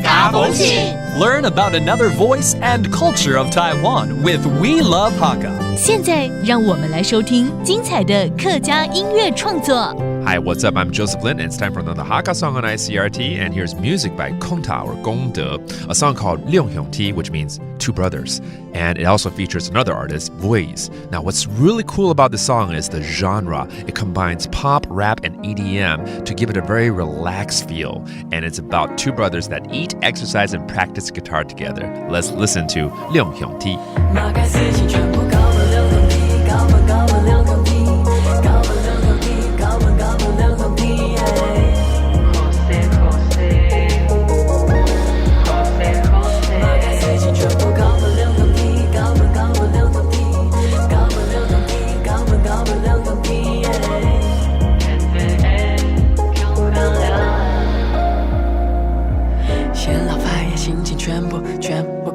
嘎风情 Learn about another voice and culture of Taiwan with We Love Hakka. 现在让我们来收听精彩的客家音乐创作。Hi, what's up? I'm Joseph Lin, and it's time for another Hakka song on ICRT. And here's music by Kong Ta or Gong De, a song called Liong Hyung Ti, which means two brothers. And it also features another artist, Voice. Now, what's really cool about this song is the genre. It combines pop, rap, and EDM to give it a very relaxed feel. And it's about two brothers that eat, exercise, and practice guitar together. Let's listen to Liong Hyung Ti.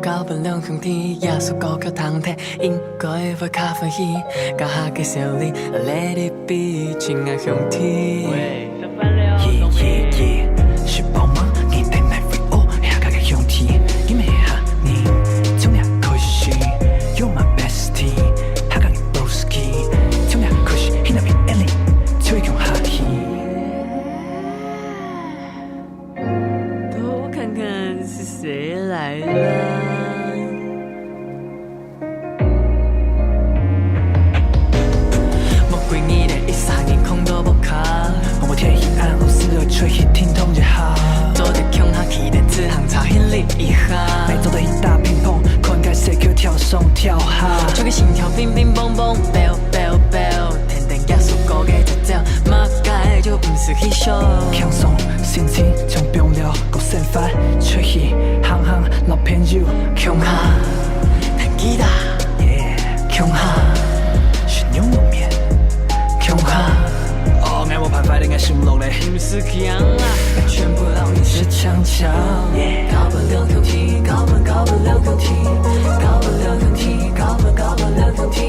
搞不了兄弟，耶稣高考堂体，应该会卡分稀，搞下个小里 ，Let it be， 亲爱兄弟。是帮忙，你带来为我，下个兄弟，你没哈你，从哪开始 ？You're my bestie， 下个 broski， 从哪开始？你那边 Ellie， 最强哈希。多看看是谁来了。吹起听筒就好，做得强下起电子行差很厉害，每做得一打乒乓，看该谁去跳松跳下，吹个心跳乒乒乓乓 ，bell bell bell， 天天耶稣歌嘅节奏，马街就不是稀少，轻松心情从冰了到散发，吹起行行老朋友，强下弹吉他，强下是牛肉面，强下。爱我排排的爱心落嘞，不是强啊，全部老你是强强。搞不了兄弟，搞不了兄弟，搞不了兄弟，搞不了兄弟。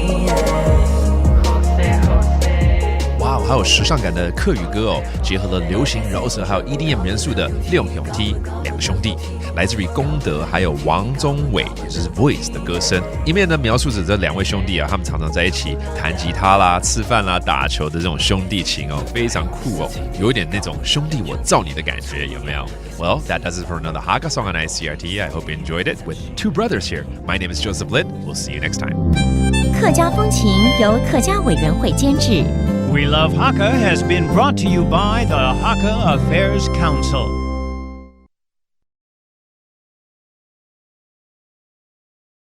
哇，还有时尚感的客语歌哦，结合了流行饶舌还有 EDM 元素的六兄弟两兄弟，来自于功德还有王宗伟，也就是 Voice 的歌声。一面呢描述着这两位兄弟啊，他们常常在一起弹吉他啦、吃饭啦、打球的这种兄弟情哦，非常酷哦，有一点那种兄弟我罩你的感觉，有没有 ？Well, that does it for another Hakka song on ICRT. I hope you enjoyed it with two brothers here. My name is Joseph Lin. We'll see you next time. 客家风情由客家委员会监制。We Love Hakka has been brought to you by the Hakka Affairs Council.